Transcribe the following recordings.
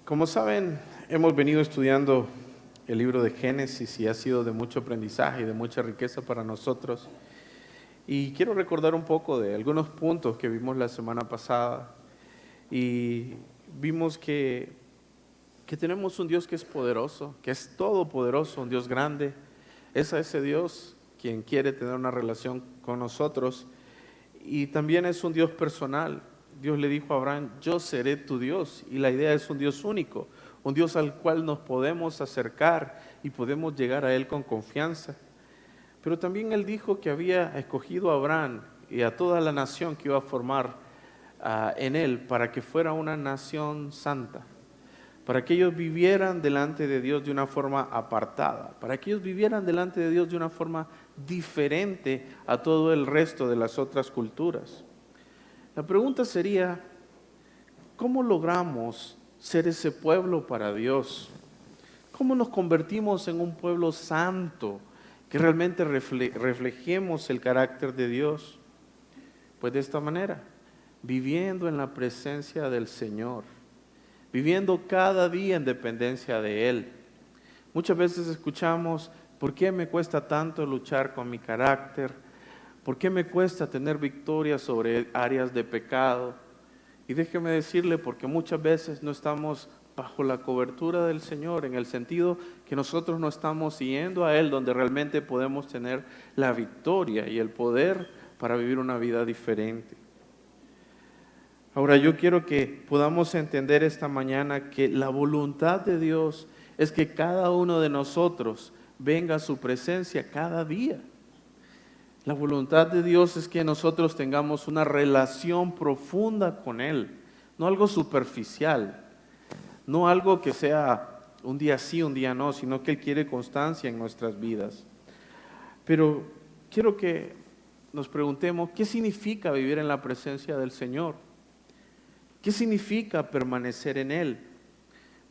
Como saben, hemos venido estudiando el libro de Génesis y ha sido de mucho aprendizaje y de mucha riqueza para nosotros. Y quiero recordar un poco de algunos puntos que vimos la semana pasada y vimos que tenemos un Dios que es poderoso, que es todopoderoso, un Dios grande. Es a ese Dios quien quiere tener una relación con nosotros y también es un Dios personal. Dios le dijo a Abraham, yo seré tu Dios, y la idea es un Dios único, un Dios al cual nos podemos acercar y podemos llegar a Él con confianza. Pero también Él dijo que había escogido a Abraham y a toda la nación que iba a formar en Él para que fuera una nación santa, para que ellos vivieran delante de Dios de una forma apartada, para que ellos vivieran delante de Dios de una forma diferente a todo el resto de las otras culturas. La pregunta sería, ¿cómo logramos ser ese pueblo para Dios? ¿Cómo nos convertimos en un pueblo santo, que realmente reflejemos el carácter de Dios? Pues de esta manera, viviendo en la presencia del Señor, viviendo cada día en dependencia de Él. Muchas veces escuchamos, ¿por qué me cuesta tanto luchar con mi carácter? ¿Por qué me cuesta tener victoria sobre áreas de pecado? Y déjeme decirle, porque muchas veces no estamos bajo la cobertura del Señor, en el sentido que nosotros no estamos yendo a Él, donde realmente podemos tener la victoria y el poder para vivir una vida diferente. Ahora yo quiero que podamos entender esta mañana que la voluntad de Dios es que cada uno de nosotros venga a su presencia cada día. La voluntad de Dios es que nosotros tengamos una relación profunda con Él, no algo superficial, no algo que sea un día sí, un día no, sino que Él quiere constancia en nuestras vidas. Pero quiero que nos preguntemos, ¿qué significa vivir en la presencia del Señor? ¿Qué significa permanecer en Él?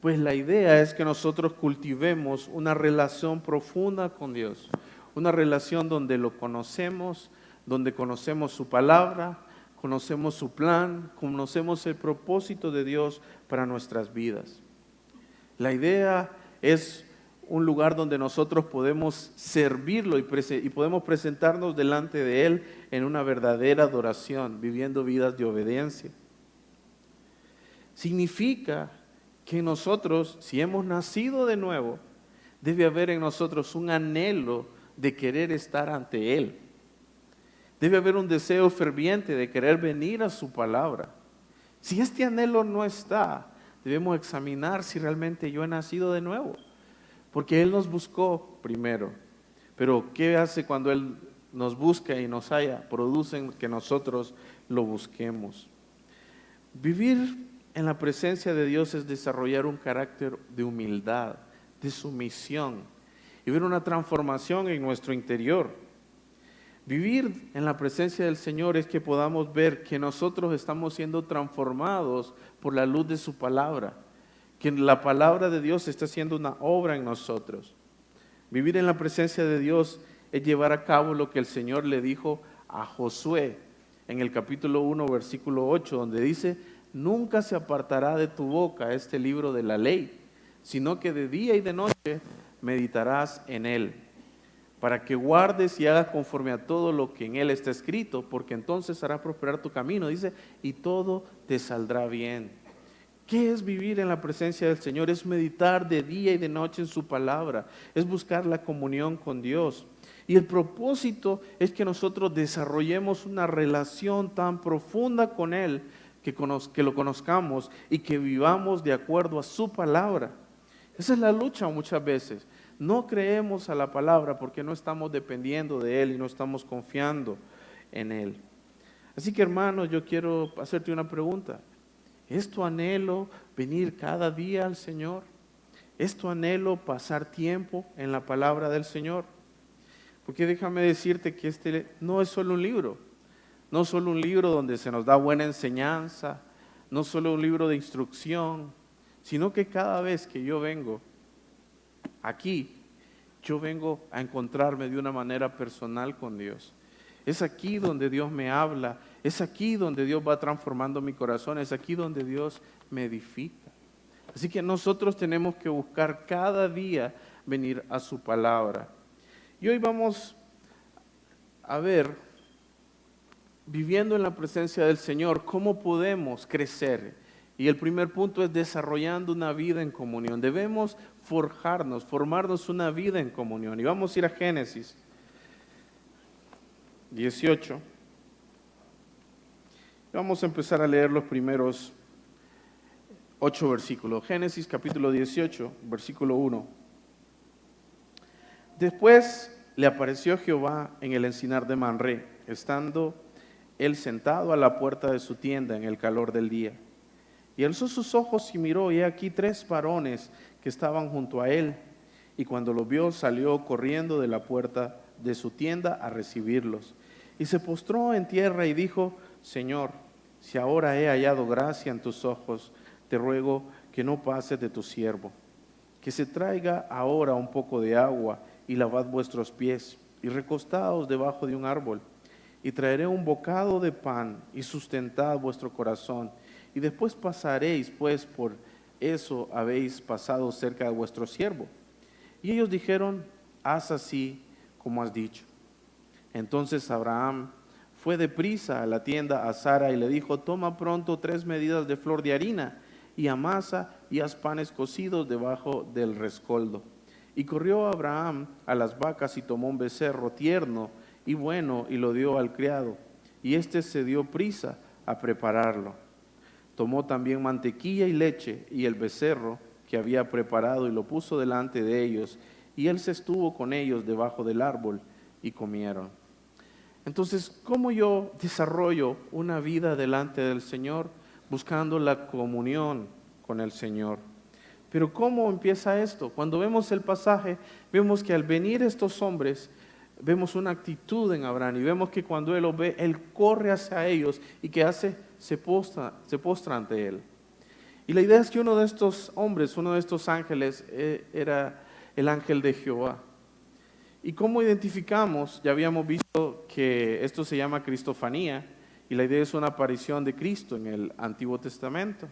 Pues la idea es que nosotros cultivemos una relación profunda con Dios, una relación donde lo conocemos, donde conocemos su palabra, conocemos su plan, conocemos el propósito de Dios para nuestras vidas. La idea es un lugar donde nosotros podemos servirlo y podemos presentarnos delante de Él en una verdadera adoración, viviendo vidas de obediencia. Significa que nosotros, si hemos nacido de nuevo, debe haber en nosotros un anhelo de querer estar ante Él. Debe haber un deseo ferviente de querer venir a su palabra. Si este anhelo no está, debemos examinar si realmente yo he nacido de nuevo. Porque Él nos buscó primero. Pero ¿qué hace cuando Él nos busca y nos halla? Producen que nosotros lo busquemos. Vivir en la presencia de Dios es desarrollar un carácter de humildad, de sumisión y ver una transformación en nuestro interior. Vivir en la presencia del Señor es que podamos ver que nosotros estamos siendo transformados por la luz de su palabra, que la palabra de Dios está haciendo una obra en nosotros. Vivir en la presencia de Dios es llevar a cabo lo que el Señor le dijo a Josué en el capítulo 1, versículo 8, donde dice: nunca se apartará de tu boca este libro de la ley, sino que de día y de noche meditarás en él, para que guardes y hagas conforme a todo lo que en él está escrito, porque entonces hará prosperar tu camino, dice, y todo te saldrá bien. ¿Qué es vivir en la presencia del Señor? Es meditar de día y de noche en su palabra, es buscar la comunión con Dios. Y el propósito es que nosotros desarrollemos una relación tan profunda con Él, que lo conozcamos y que vivamos de acuerdo a su palabra. Esa es la lucha muchas veces. No creemos a la palabra porque no estamos dependiendo de Él y no estamos confiando en Él. Así que, hermanos, yo quiero hacerte una pregunta. ¿Es tu anhelo venir cada día al Señor? ¿Es tu anhelo pasar tiempo en la palabra del Señor? Porque déjame decirte que este no es solo un libro, no solo un libro donde se nos da buena enseñanza, no solo un libro de instrucción, sino que cada vez que yo vengo aquí, yo vengo a encontrarme de una manera personal con Dios. Es aquí donde Dios me habla, es aquí donde Dios va transformando mi corazón, es aquí donde Dios me edifica. Así que nosotros tenemos que buscar cada día venir a su palabra. Y hoy vamos a ver, viviendo en la presencia del Señor, cómo podemos crecer. Y el primer punto es desarrollando una vida en comunión. Debemos formarnos una vida en comunión. Y vamos a ir a Génesis 18. Vamos a empezar a leer los primeros 8 versículos. Génesis capítulo 18, versículo 1. Después le apareció Jehová en el encinar de Manré, estando él sentado a la puerta de su tienda en el calor del día. Y alzó sus ojos y miró, y he aquí 3 varones que estaban junto a él. Y cuando los vio, salió corriendo de la puerta de su tienda a recibirlos. Y se postró en tierra y dijo: Señor, si ahora he hallado gracia en tus ojos, te ruego que no pases de tu siervo, que se traiga ahora un poco de agua y lavad vuestros pies y recostaos debajo de un árbol, y traeré un bocado de pan y sustentad vuestro corazón, y después pasaréis, pues por eso habéis pasado cerca de vuestro siervo. Y ellos dijeron: haz así como has dicho. Entonces Abraham fue deprisa a la tienda a Sara y le dijo: toma pronto 3 medidas de flor de harina y amasa y haz panes cocidos debajo del rescoldo. Y corrió Abraham a las vacas y tomó un becerro tierno y bueno y lo dio al criado. Y éste se dio prisa a prepararlo. Tomó también mantequilla y leche y el becerro que había preparado y lo puso delante de ellos. Y él se estuvo con ellos debajo del árbol y comieron. Entonces, ¿cómo yo desarrollo una vida delante del Señor? Buscando la comunión con el Señor. Pero ¿cómo empieza esto? Cuando vemos el pasaje, vemos que al venir estos hombres, vemos una actitud en Abraham y vemos que cuando él los ve, él corre hacia ellos y ¿qué hace? Se postra ante él. Y la idea es que uno de estos hombres, uno de estos ángeles, era el ángel de Jehová. ¿Y cómo identificamos? Ya habíamos visto que esto se llama cristofanía y la idea es una aparición de Cristo en el Antiguo Testamento.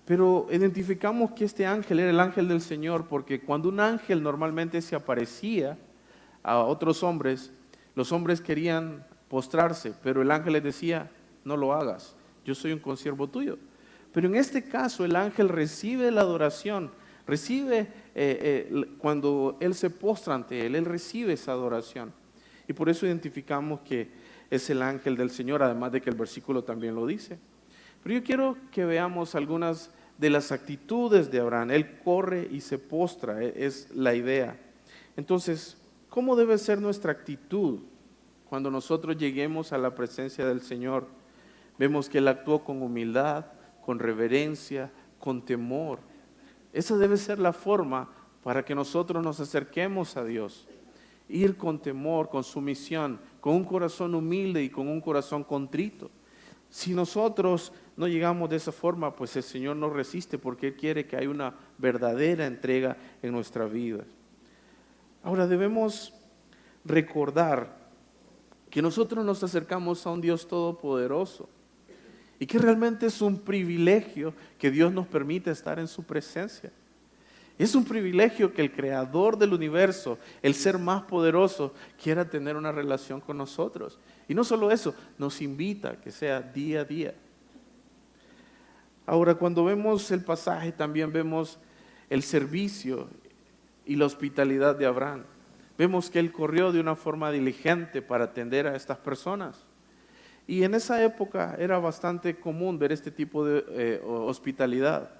Pero identificamos que este ángel era el ángel del Señor porque cuando un ángel normalmente se aparecía a otros hombres, los hombres querían postrarse, pero el ángel les decía: no lo hagas, yo soy un consiervo tuyo. Pero en este caso el ángel recibe la adoración, cuando él se postra ante él recibe esa adoración. Y por eso identificamos que es el ángel del Señor, además de que el versículo también lo dice. Pero yo quiero que veamos algunas de las actitudes de Abraham. Él corre y se postra, es la idea. Entonces, ¿cómo debe ser nuestra actitud cuando nosotros lleguemos a la presencia del Señor? Vemos que Él actuó con humildad, con reverencia, con temor. Esa debe ser la forma para que nosotros nos acerquemos a Dios. Ir con temor, con sumisión, con un corazón humilde y con un corazón contrito. Si nosotros no llegamos de esa forma, pues el Señor nos resiste porque Él quiere que haya una verdadera entrega en nuestra vida. Ahora debemos recordar que nosotros nos acercamos a un Dios todopoderoso y que realmente es un privilegio que Dios nos permita estar en su presencia. Es un privilegio que el creador del universo, el ser más poderoso, quiera tener una relación con nosotros. Y no solo eso, nos invita a que sea día a día. Ahora, cuando vemos el pasaje, también vemos el servicio y la hospitalidad de Abraham. Vemos que él corrió de una forma diligente para atender a estas personas. Y en esa época era bastante común ver este tipo de hospitalidad.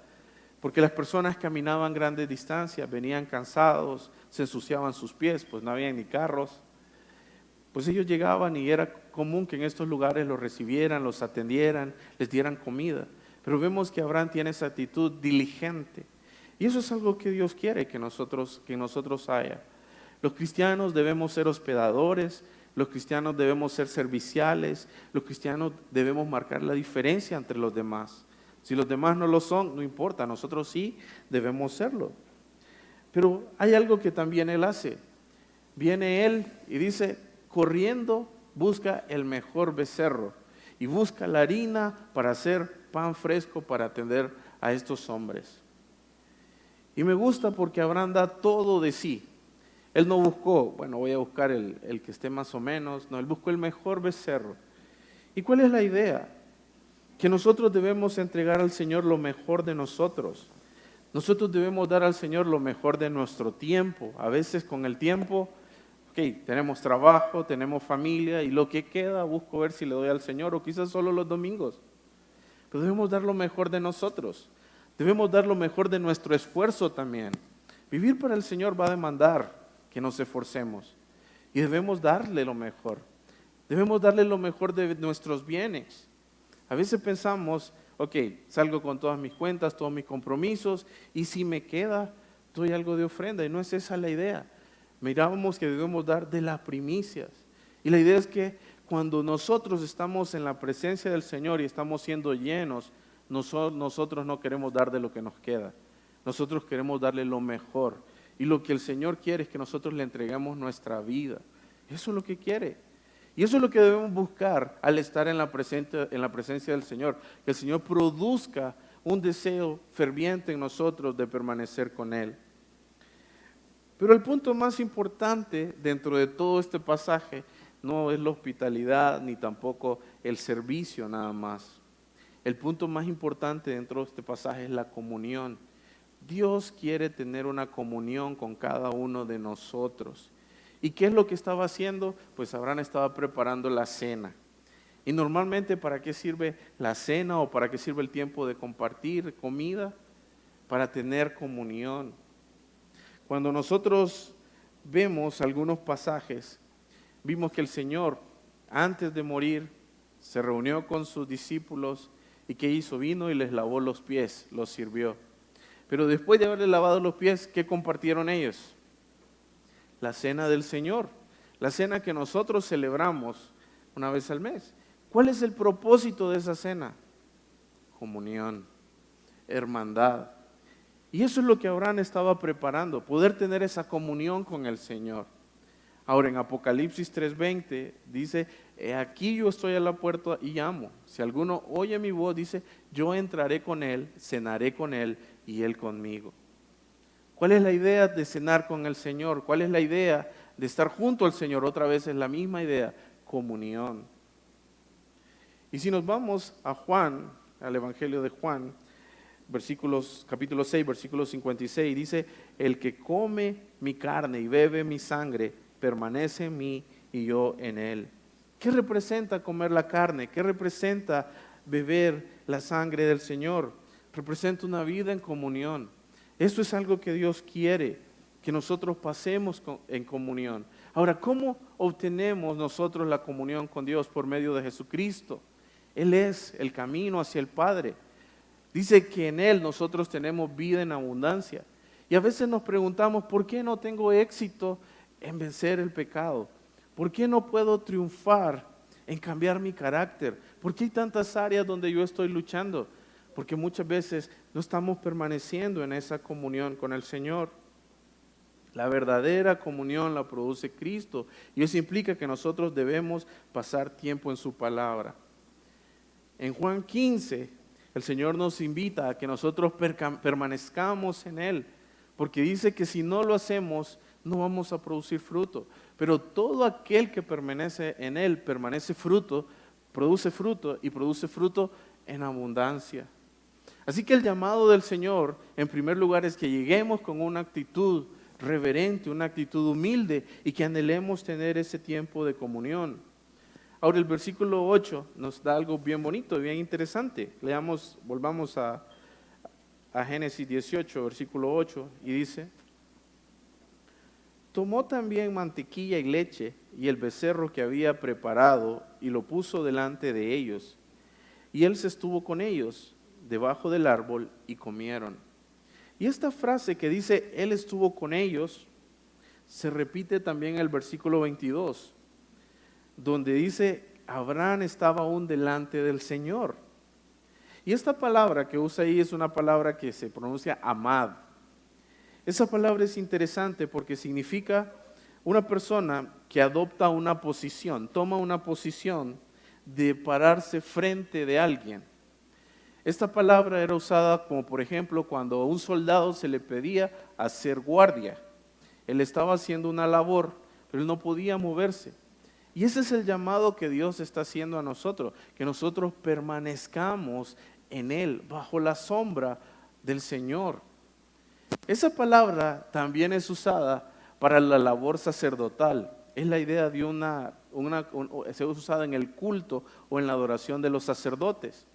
Porque las personas caminaban grandes distancias, venían cansados, se ensuciaban sus pies, pues no había ni carros. Pues ellos llegaban y era común que en estos lugares los recibieran, los atendieran, les dieran comida. Pero vemos que Abraham tiene esa actitud diligente. Y eso es algo que Dios quiere que nosotros haya. Los cristianos debemos ser hospedadores, los cristianos debemos ser serviciales, los cristianos debemos marcar la diferencia entre los demás. Si los demás no lo son, no importa, nosotros sí debemos serlo. Pero hay algo que también Él hace. Viene Él y dice, corriendo busca el mejor becerro y busca la harina para hacer pan fresco para atender a estos hombres. Y me gusta porque Abraham da todo de sí. Él no buscó, bueno, voy a buscar el que esté más o menos. No, él buscó el mejor becerro. ¿Y cuál es la idea? Que nosotros debemos entregar al Señor lo mejor de nosotros. Nosotros debemos dar al Señor lo mejor de nuestro tiempo. A veces con el tiempo, tenemos trabajo, tenemos familia y lo que queda busco ver si le doy al Señor o quizás solo los domingos. Pero debemos dar lo mejor de nosotros. Debemos dar lo mejor de nuestro esfuerzo también. Vivir para el Señor va a demandar que nos esforcemos y debemos darle lo mejor. Debemos darle lo mejor de nuestros bienes. A veces pensamos, salgo con todas mis cuentas, todos mis compromisos, y si me queda, doy algo de ofrenda, y no es esa la idea. Miramos que debemos dar de las primicias, y la idea es que cuando nosotros estamos en la presencia del Señor y estamos siendo llenos, nosotros no queremos dar de lo que nos queda, nosotros queremos darle lo mejor, y lo que el Señor quiere es que nosotros le entreguemos nuestra vida, eso es lo que quiere. Y eso es lo que debemos buscar al estar en la presencia del Señor, que el Señor produzca un deseo ferviente en nosotros de permanecer con Él. Pero el punto más importante dentro de todo este pasaje no es la hospitalidad ni tampoco el servicio nada más. El punto más importante dentro de este pasaje es la comunión. Dios quiere tener una comunión con cada uno de nosotros. ¿Y qué es lo que estaba haciendo? Pues Abraham estaba preparando la cena. Y normalmente, ¿para qué sirve la cena o para qué sirve el tiempo de compartir comida? Para tener comunión. Cuando nosotros vemos algunos pasajes, vimos que el Señor, antes de morir, se reunió con sus discípulos y ¿qué hizo? Vino y les lavó los pies, los sirvió. Pero después de haberles lavado los pies, ¿qué compartieron ellos? La cena del Señor, la cena que nosotros celebramos una vez al mes. ¿Cuál es el propósito de esa cena? Comunión, hermandad. Y eso es lo que Abraham estaba preparando, poder tener esa comunión con el Señor. Ahora en Apocalipsis 3:20 dice, aquí yo estoy a la puerta y llamo. Si alguno oye mi voz, dice, yo entraré con él, cenaré con él y él conmigo. ¿Cuál es la idea de cenar con el Señor? ¿Cuál es la idea de estar junto al Señor? Otra vez es la misma idea, comunión. Y si nos vamos a Juan, al Evangelio de Juan, capítulo 6, versículo 56, dice, el que come mi carne y bebe mi sangre, permanece en mí y yo en él. ¿Qué representa comer la carne? ¿Qué representa beber la sangre del Señor? Representa una vida en comunión. Eso es algo que Dios quiere, que nosotros pasemos en comunión. Ahora, ¿cómo obtenemos nosotros la comunión con Dios? Por medio de Jesucristo. Él es el camino hacia el Padre. Dice que en Él nosotros tenemos vida en abundancia. Y a veces nos preguntamos, ¿por qué no tengo éxito en vencer el pecado? ¿Por qué no puedo triunfar en cambiar mi carácter? ¿Por qué hay tantas áreas donde yo estoy luchando? Porque muchas veces no estamos permaneciendo en esa comunión con el Señor. La verdadera comunión la produce Cristo y eso implica que nosotros debemos pasar tiempo en su palabra. En Juan 15, el Señor nos invita a que nosotros permanezcamos en Él, porque dice que si no lo hacemos, no vamos a producir fruto. Pero todo aquel que permanece en Él, produce fruto y produce fruto en abundancia. Así que el llamado del Señor, en primer lugar, es que lleguemos con una actitud reverente, una actitud humilde y que anhelemos tener ese tiempo de comunión. Ahora el versículo 8 nos da algo bien bonito, bien interesante. Volvamos a Génesis 18, versículo 8, y dice, tomó también mantequilla y leche y el becerro que había preparado y lo puso delante de ellos. Y él se estuvo con ellos debajo del árbol y comieron. Y esta frase que dice, él estuvo con ellos, se repite también en el versículo 22, donde dice, Abraham estaba aún delante del Señor. Y esta palabra que usa ahí es una palabra que se pronuncia amad. Esa palabra es interesante porque significa una persona que adopta una posición, toma una posición de pararse frente de alguien. Esta palabra era usada como, por ejemplo, cuando a un soldado se le pedía hacer guardia. Él estaba haciendo una labor, pero él no podía moverse. Y ese es el llamado que Dios está haciendo a nosotros, que nosotros permanezcamos en Él, bajo la sombra del Señor. Esa palabra también es usada para la labor sacerdotal. Es la idea de se usa usada en el culto o en la adoración de los sacerdotes,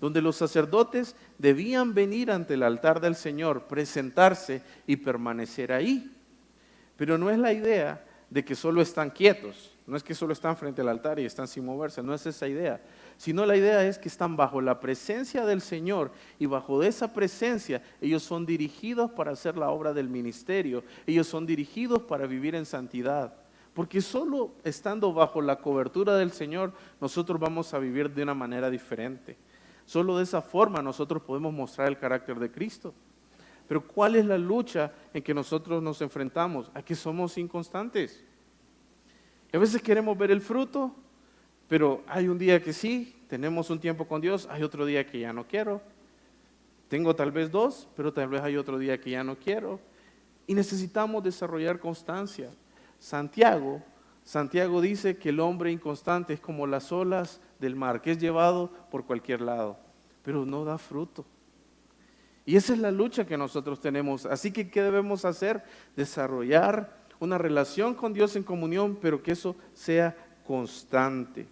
donde los sacerdotes debían venir ante el altar del Señor, presentarse y permanecer ahí. Pero no es la idea de que solo están quietos, no es que solo están frente al altar y están sin moverse, no es esa idea, sino la idea es que están bajo la presencia del Señor y bajo esa presencia ellos son dirigidos para hacer la obra del ministerio, ellos son dirigidos para vivir en santidad, porque solo estando bajo la cobertura del Señor nosotros vamos a vivir de una manera diferente. Solo de esa forma nosotros podemos mostrar el carácter de Cristo. Pero ¿cuál es la lucha en que nosotros nos enfrentamos? A que somos inconstantes. Y a veces queremos ver el fruto, pero hay un día que sí, tenemos un tiempo con Dios, hay otro día que ya no quiero. Tengo tal vez 2, pero tal vez hay otro día que ya no quiero. Y necesitamos desarrollar constancia. Santiago dice que el hombre inconstante es como las olas del mar, que es llevado por cualquier lado, pero no da fruto. Y esa es la lucha que nosotros tenemos. Así que, ¿qué debemos hacer? Desarrollar una relación con Dios en comunión, pero que eso sea constante.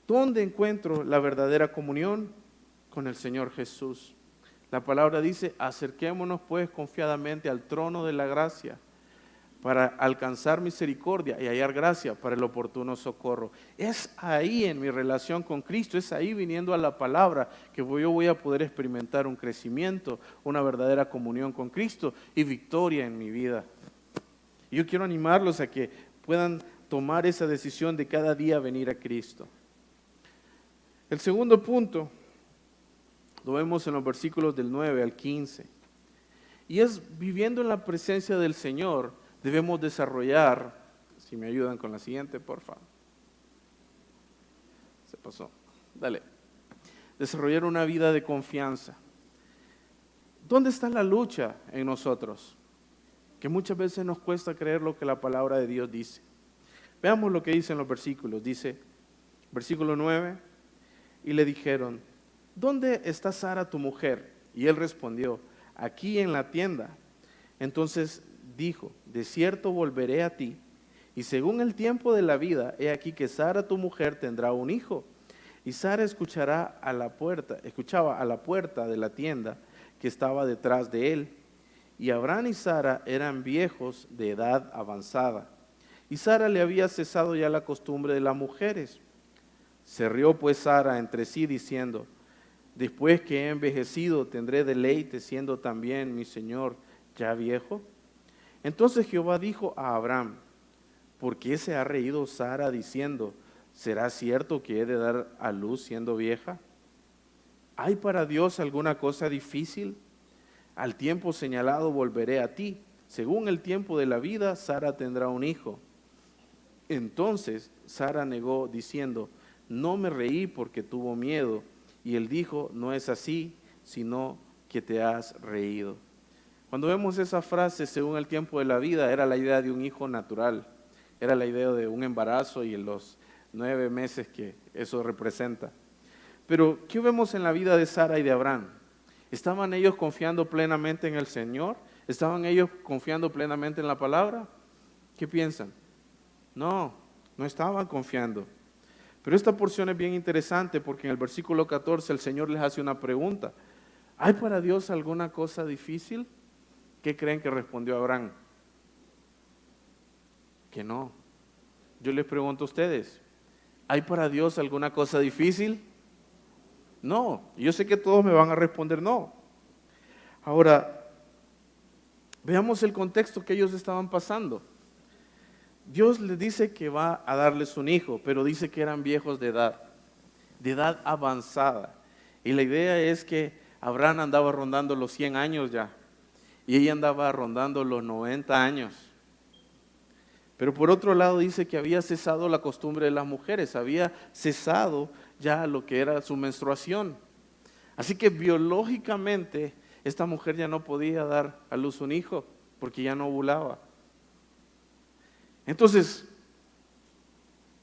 ¿Dónde encuentro la verdadera comunión? Con el Señor Jesús. La palabra dice, acerquémonos pues confiadamente al trono de la gracia para alcanzar misericordia y hallar gracia para el oportuno socorro. Es ahí en mi relación con Cristo, es ahí viniendo a la palabra que yo voy a poder experimentar un crecimiento, una verdadera comunión con Cristo y victoria en mi vida. Y yo quiero animarlos a que puedan tomar esa decisión de cada día venir a Cristo. El segundo punto lo vemos en los versículos del 9 al 15. Y es viviendo en la presencia del Señor, debemos desarrollar, si me ayudan con la siguiente, por favor. Se pasó. Dale. Desarrollar una vida de confianza. ¿Dónde está la lucha en nosotros? Que muchas veces nos cuesta creer lo que la palabra de Dios dice. Veamos lo que dicen los versículos. Dice, versículo 9, y le dijeron, ¿dónde está Sara tu mujer? Y él respondió, aquí en la tienda. Entonces dijo, de cierto volveré a ti, y según el tiempo de la vida, he aquí que Sara tu mujer tendrá un hijo. Y Sara escuchaba a la puerta de la tienda que estaba detrás de él. Y Abraham y Sara eran viejos de edad avanzada. Y Sara le había cesado ya la costumbre de las mujeres. Se rió pues Sara entre sí diciendo, después que he envejecido tendré deleite siendo también mi señor ya viejo. Entonces Jehová dijo a Abraham, ¿por qué se ha reído Sara diciendo, ¿será cierto que he de dar a luz siendo vieja? ¿Hay para Dios alguna cosa difícil? Al tiempo señalado volveré a ti. Según el tiempo de la vida, Sara tendrá un hijo. Entonces Sara negó diciendo, no me reí porque tuvo miedo. Y él dijo, no es así, sino que te has reído. Cuando vemos esa frase, según el tiempo de la vida, era la idea de un hijo natural. Era la idea de un embarazo y en los 9 meses que eso representa. Pero, ¿qué vemos en la vida de Sara y de Abraham? ¿Estaban ellos confiando plenamente en el Señor? ¿Estaban ellos confiando plenamente en la palabra? ¿Qué piensan? No estaban confiando. Pero esta porción es bien interesante porque en el versículo 14 el Señor les hace una pregunta. ¿Hay para Dios alguna cosa difícil? ¿Qué creen que respondió Abraham? Que no. Yo les pregunto a ustedes, ¿hay para Dios alguna cosa difícil? No. Yo sé que todos me van a responder no. Ahora, veamos el contexto que ellos estaban pasando. Dios les dice que va a darles un hijo, pero dice que eran viejos de edad avanzada. Y la idea es que Abraham andaba rondando los 100 años ya, y ella andaba rondando los 90 años. Pero por otro lado dice que había cesado la costumbre de las mujeres, había cesado ya lo que era su menstruación. Así que biológicamente esta mujer ya no podía dar a luz un hijo porque ya no ovulaba. Entonces,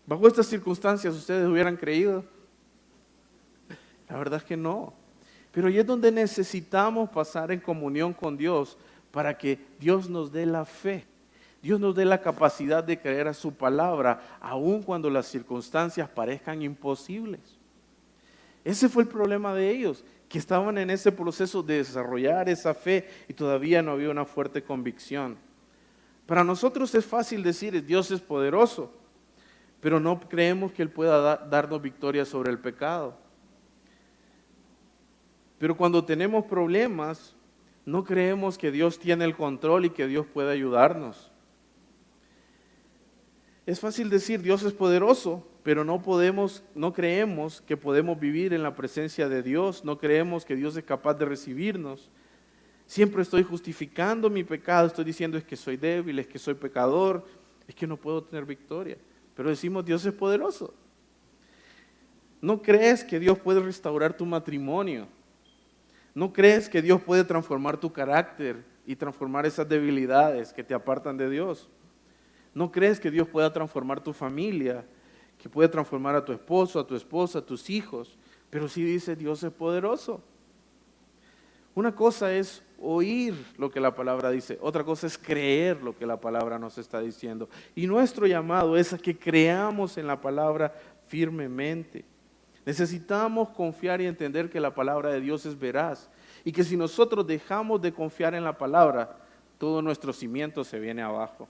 bajo estas circunstancias, ¿ustedes hubieran creído? La verdad es que no. Pero ahí es donde necesitamos pasar en comunión con Dios para que Dios nos dé la fe. Dios nos dé la capacidad de creer a su palabra, aun cuando las circunstancias parezcan imposibles. Ese fue el problema de ellos, que estaban en ese proceso de desarrollar esa fe y todavía no había una fuerte convicción. Para nosotros es fácil decir, Dios es poderoso, pero no creemos que Él pueda darnos victoria sobre el pecado. Pero cuando tenemos problemas, no creemos que Dios tiene el control y que Dios puede ayudarnos. Es fácil decir, Dios es poderoso, pero no creemos que podemos vivir en la presencia de Dios, no creemos que Dios es capaz de recibirnos. Siempre estoy justificando mi pecado, estoy diciendo es que soy débil, es que soy pecador, es que no puedo tener victoria. Pero decimos, Dios es poderoso. ¿No crees que Dios puede restaurar tu matrimonio? ¿No crees que Dios puede transformar tu carácter y transformar esas debilidades que te apartan de Dios? ¿No crees que Dios pueda transformar tu familia, que puede transformar a tu esposo, a tu esposa, a tus hijos? Pero sí dice, Dios es poderoso. Una cosa es oír lo que la palabra dice, otra cosa es creer lo que la palabra nos está diciendo. Y nuestro llamado es a que creamos en la palabra firmemente. Necesitamos confiar y entender que la palabra de Dios es veraz y que si nosotros dejamos de confiar en la palabra, todo nuestro cimiento se viene abajo.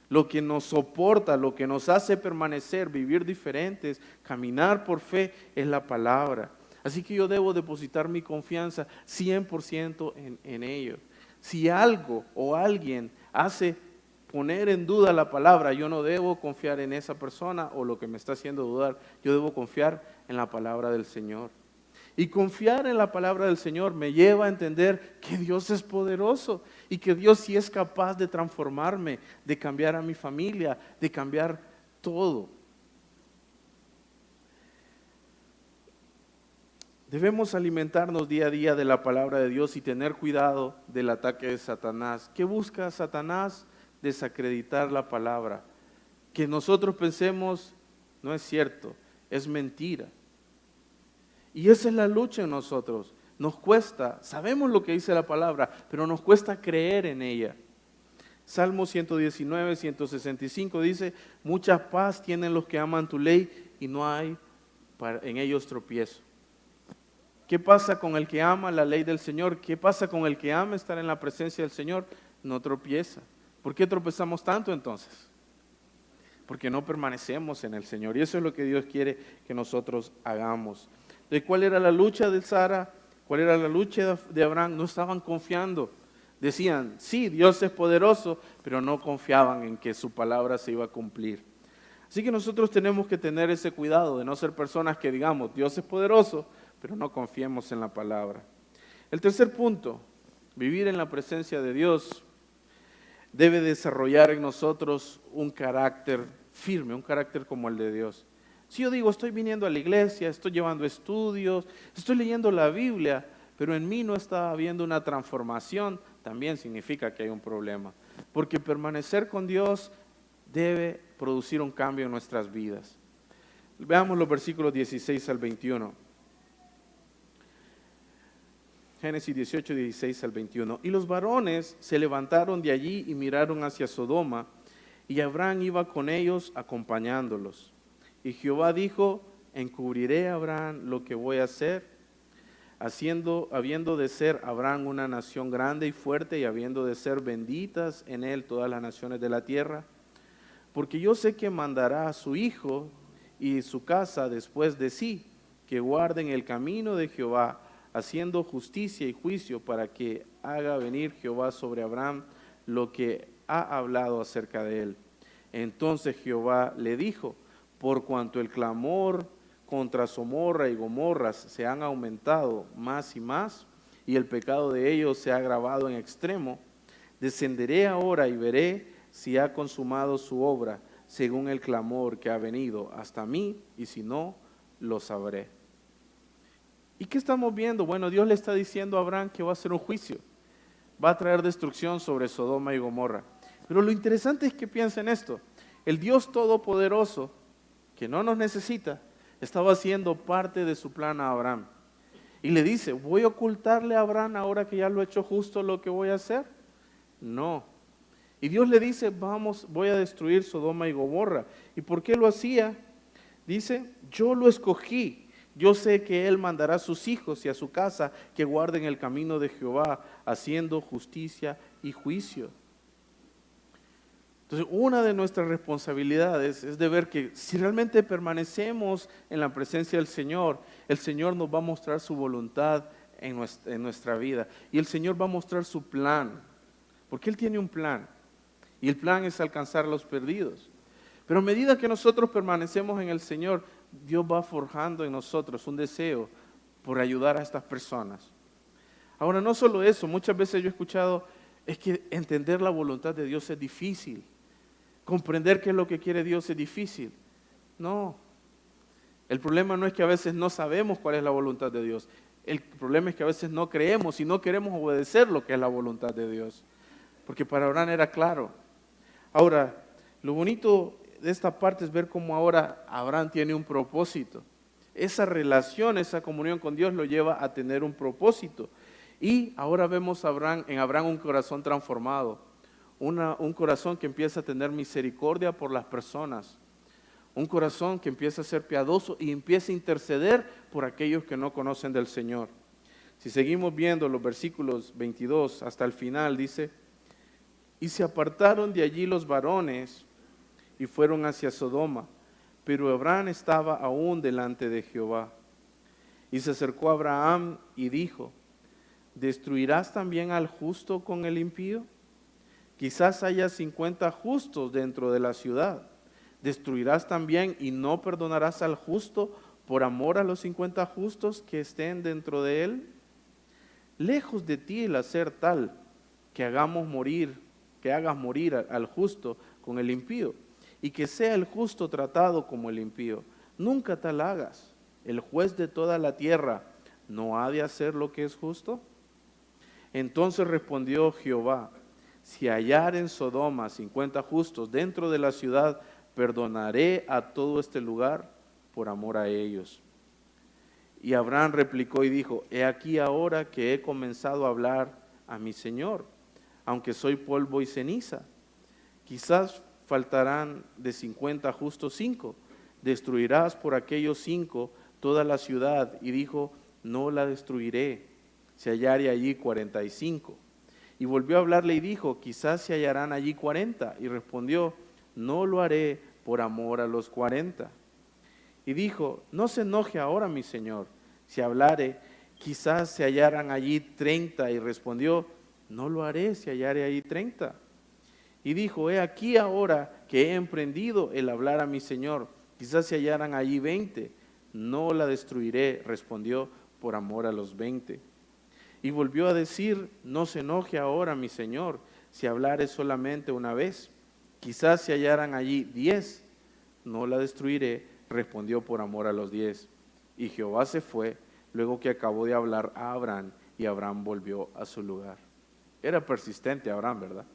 Lo que nos soporta, lo que nos hace permanecer, vivir diferentes, caminar por fe, es la palabra. Así que yo debo depositar mi confianza 100% en ello. Si algo o alguien hace poner en duda la palabra, yo no debo confiar en esa persona o lo que me está haciendo dudar. Yo debo confiar en la palabra del Señor. Y confiar en la palabra del Señor me lleva a entender que Dios es poderoso y que Dios sí es capaz de transformarme, de cambiar a mi familia, de cambiar todo. Debemos alimentarnos día a día de la palabra de Dios y tener cuidado del ataque de Satanás. ¿Qué busca Satanás? Desacreditar la palabra. Que nosotros pensemos, no es cierto, es mentira. Y esa es la lucha en nosotros. Nos cuesta, sabemos lo que dice la palabra, pero nos cuesta creer en ella. Salmo 119, 165 dice, mucha paz tienen los que aman tu ley y no hay en ellos tropiezo. ¿Qué pasa con el que ama la ley del Señor? ¿Qué pasa con el que ama estar en la presencia del Señor? No tropieza. ¿Por qué tropezamos tanto entonces? Porque no permanecemos en el Señor. Y eso es lo que Dios quiere que nosotros hagamos. ¿De cuál era la lucha de Sara? ¿Cuál era la lucha de Abraham? No estaban confiando. Decían, sí, Dios es poderoso, pero no confiaban en que su palabra se iba a cumplir. Así que nosotros tenemos que tener ese cuidado de no ser personas que digamos, Dios es poderoso, pero no confiemos en la palabra. El tercer punto, vivir en la presencia de Dios debe desarrollar en nosotros un carácter firme, un carácter como el de Dios. Si yo digo, estoy viniendo a la iglesia, estoy llevando estudios, estoy leyendo la Biblia, pero en mí no está habiendo una transformación, también significa que hay un problema. Porque permanecer con Dios debe producir un cambio en nuestras vidas. Veamos los versículos 16 al 21. Génesis 18, 16 al 21. Y los varones se levantaron de allí y miraron hacia Sodoma, y Abraham iba con ellos acompañándolos. Y Jehová dijo, encubriré a Abraham lo que voy a hacer, habiendo de ser Abraham una nación grande y fuerte, y habiendo de ser benditas en él todas las naciones de la tierra. Porque yo sé que mandará a su hijo y su casa después de sí, que guarden el camino de Jehová, haciendo justicia y juicio, para que haga venir Jehová sobre Abraham lo que ha hablado acerca de él. Entonces Jehová le dijo, por cuanto el clamor contra Somorra y Gomorra se han aumentado más y más, y el pecado de ellos se ha agravado en extremo, descenderé ahora y veré si ha consumado su obra, según el clamor que ha venido hasta mí, y si no, lo sabré. ¿Y qué estamos viendo? Bueno, Dios le está diciendo a Abraham que va a hacer un juicio, va a traer destrucción sobre Sodoma y Gomorra. Pero lo interesante es que piensa en esto, el Dios Todopoderoso, que no nos necesita, estaba haciendo parte de su plan a Abraham. Y le dice, ¿voy a ocultarle a Abraham ahora que ya lo he hecho justo lo que voy a hacer? No. Y Dios le dice, vamos, voy a destruir Sodoma y Gomorra. ¿Y por qué lo hacía? Dice, yo lo escogí. Yo sé que Él mandará a sus hijos y a su casa que guarden el camino de Jehová, haciendo justicia y juicio. Entonces, una de nuestras responsabilidades es de ver que si realmente permanecemos en la presencia del Señor, el Señor nos va a mostrar su voluntad en nuestra vida. Y el Señor va a mostrar su plan, porque Él tiene un plan. Y el plan es alcanzar a los perdidos. Pero a medida que nosotros permanecemos en el Señor, Dios va forjando en nosotros un deseo por ayudar a estas personas. Ahora, no solo eso, muchas veces yo he escuchado, es que entender la voluntad de Dios es difícil. Comprender qué es lo que quiere Dios es difícil. No. El problema no es que a veces no sabemos cuál es la voluntad de Dios. El problema es que a veces no creemos y no queremos obedecer lo que es la voluntad de Dios. Porque para Abraham era claro. Ahora, lo bonito de esta parte es ver cómo ahora Abraham tiene un propósito. Esa relación, esa comunión con Dios lo lleva a tener un propósito. Y ahora vemos en Abraham un corazón transformado. Un corazón que empieza a tener misericordia por las personas, un corazón que empieza a ser piadoso y empieza a interceder por aquellos que no conocen del Señor. Si seguimos viendo los versículos 22 hasta el final, dice, y se apartaron de allí los varones y fueron hacia Sodoma, pero Abraham estaba aún delante de Jehová. Y se acercó a Abraham y dijo, ¿destruirás también al justo con el impío? Quizás haya 50 justos dentro de la ciudad. ¿Destruirás también y no perdonarás al justo por amor a los 50 justos que estén dentro de él? Lejos de ti el hacer tal que hagas morir al justo con el impío, y que sea el justo tratado como el impío. Nunca tal hagas. El juez de toda la tierra ¿no ha de hacer lo que es justo? Entonces respondió Jehová, si hallar en Sodoma 50 justos dentro de la ciudad, perdonaré a todo este lugar por amor a ellos. Y Abraham replicó y dijo, he aquí ahora que he comenzado a hablar a mi Señor, aunque soy polvo y ceniza. Quizás faltarán de 50 justos 5. Destruirás por aquellos 5 toda la ciudad. Y dijo, no la destruiré, se hallare allí 45. Y volvió a hablarle y dijo, quizás se hallarán allí 40. Y respondió, no lo haré por amor a los 40. Y dijo, no se enoje ahora mi señor, si hablare, quizás se hallarán allí 30. Y respondió, no lo haré si hallare allí 30. Y dijo, he aquí ahora que he emprendido el hablar a mi señor, quizás se hallarán allí 20. No la destruiré, respondió, por amor a los 20. Y volvió a decir, no se enoje ahora mi señor, si hablare solamente una vez. Quizás se hallaran allí 10. No la destruiré, respondió por amor a los 10. Y Jehová se fue, luego que acabó de hablar a Abraham, y Abraham volvió a su lugar. Era persistente Abraham, ¿verdad?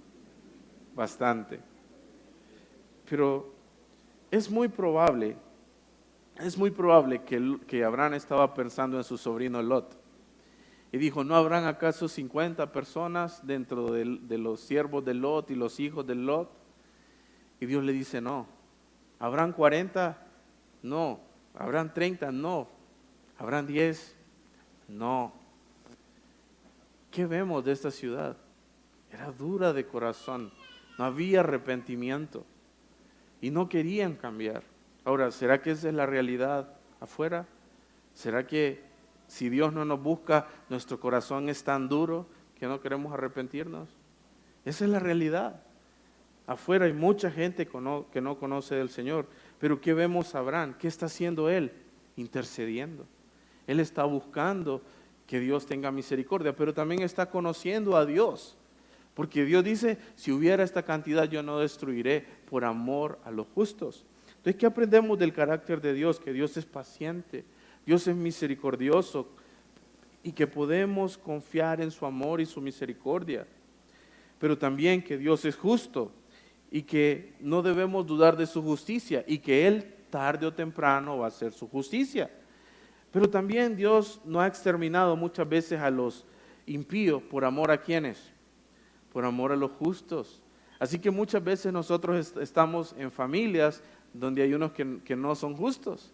Bastante. Pero es muy probable que Abraham estaba pensando en su sobrino Lot. Y dijo, ¿no habrán acaso 50 personas dentro de los siervos de Lot y los hijos de Lot? Y Dios le dice, no. ¿Habrán 40? No. ¿Habrán 30? No. ¿Habrán 10? No. ¿Qué vemos de esta ciudad? Era dura de corazón. No había arrepentimiento. Y no querían cambiar. Ahora, ¿será que esa es la realidad afuera? ¿Será que si Dios no nos busca, nuestro corazón es tan duro que no queremos arrepentirnos? Esa es la realidad. Afuera hay mucha gente que no conoce del Señor. Pero ¿qué vemos a Abraham? ¿Qué está haciendo él? Intercediendo. Él está buscando que Dios tenga misericordia, pero también está conociendo a Dios. Porque Dios dice, si hubiera esta cantidad yo no destruiré por amor a los justos. Entonces, ¿qué aprendemos del carácter de Dios? Que Dios es paciente, Dios es misericordioso y que podemos confiar en su amor y su misericordia, pero también que Dios es justo y que no debemos dudar de su justicia y que Él tarde o temprano va a hacer su justicia. Pero también Dios no ha exterminado muchas veces a los impíos por amor a quienes, por amor a los justos. Así que muchas veces nosotros estamos en familias donde hay unos que no son justos.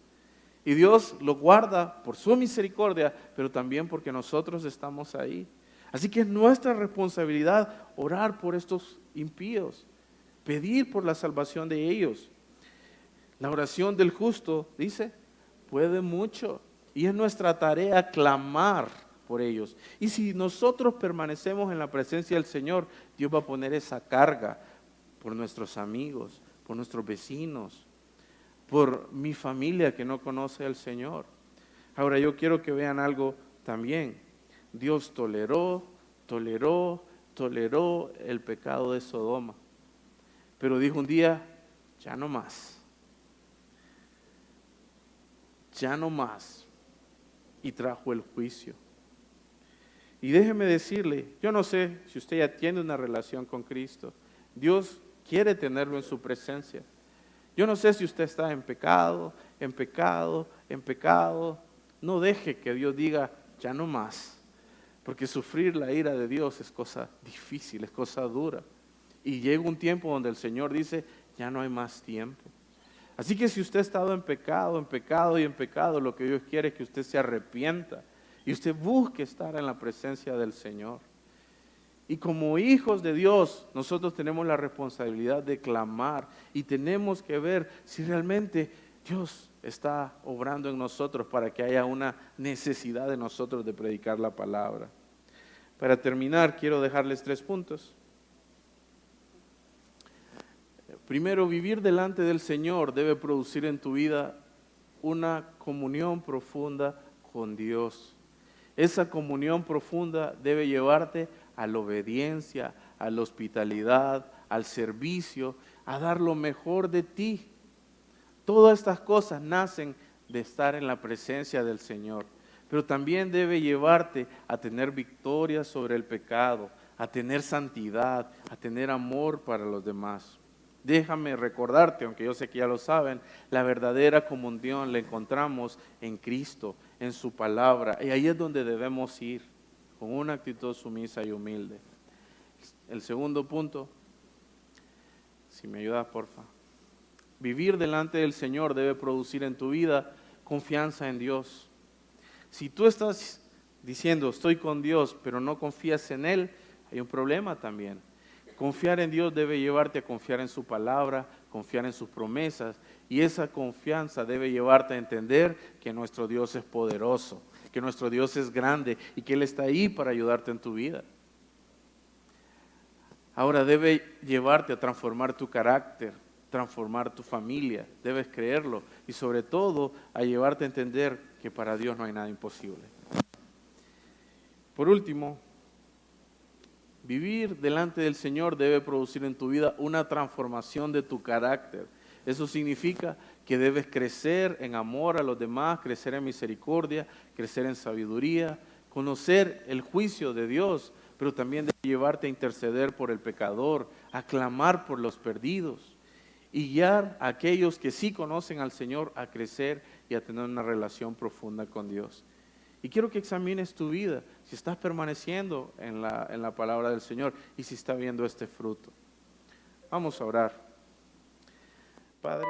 Y Dios lo guarda por su misericordia, pero también porque nosotros estamos ahí. Así que es nuestra responsabilidad orar por estos impíos, pedir por la salvación de ellos. La oración del justo, dice, puede mucho. Y es nuestra tarea clamar por ellos. Y si nosotros permanecemos en la presencia del Señor, Dios va a poner esa carga por nuestros amigos, por nuestros vecinos, por mi familia que no conoce al Señor. Ahora yo quiero que vean algo también. Dios toleró el pecado de Sodoma. Pero dijo un día, ya no más. Ya no más. Y trajo el juicio. Y déjeme decirle, yo no sé si usted ya tiene una relación con Cristo. Dios quiere tenerlo en su presencia. Yo no sé si usted está en pecado. No deje que Dios diga, ya no más. Porque sufrir la ira de Dios es cosa difícil, es cosa dura. Y llega un tiempo donde el Señor dice, ya no hay más tiempo. Así que si usted ha estado en pecado, lo que Dios quiere es que usted se arrepienta y usted busque estar en la presencia del Señor. Y como hijos de Dios, nosotros tenemos la responsabilidad de clamar y tenemos que ver si realmente Dios está obrando en nosotros para que haya una necesidad de nosotros de predicar la palabra. Para terminar, quiero dejarles 3 puntos. Primero, vivir delante del Señor debe producir en tu vida una comunión profunda con Dios. Esa comunión profunda debe llevarte a la obediencia, a la hospitalidad, al servicio, a dar lo mejor de ti. Todas estas cosas nacen de estar en la presencia del Señor, pero también debe llevarte a tener victoria sobre el pecado, a tener santidad, a tener amor para los demás. Déjame recordarte, aunque yo sé que ya lo saben, la verdadera comunión la encontramos en Cristo, en su palabra, y ahí es donde debemos ir, con una actitud sumisa y humilde. El segundo punto, si me ayudas, porfa. Vivir delante del Señor debe producir en tu vida confianza en Dios. Si tú estás diciendo, estoy con Dios, pero no confías en Él, hay un problema también. Confiar en Dios debe llevarte a confiar en su palabra, confiar en sus promesas, y esa confianza debe llevarte a entender que nuestro Dios es poderoso, que nuestro Dios es grande y que Él está ahí para ayudarte en tu vida. Ahora debe llevarte a transformar tu carácter, transformar tu familia, debes creerlo y sobre todo a llevarte a entender que para Dios no hay nada imposible. Por último, vivir delante del Señor debe producir en tu vida una transformación de tu carácter. Eso significa que debes crecer en amor a los demás, crecer en misericordia, crecer en sabiduría, conocer el juicio de Dios, pero también debe llevarte a interceder por el pecador, a clamar por los perdidos y guiar a aquellos que sí conocen al Señor a crecer y a tener una relación profunda con Dios. Y quiero que examines tu vida, si estás permaneciendo en la palabra del Señor y si está viendo este fruto. Vamos a orar. Padre.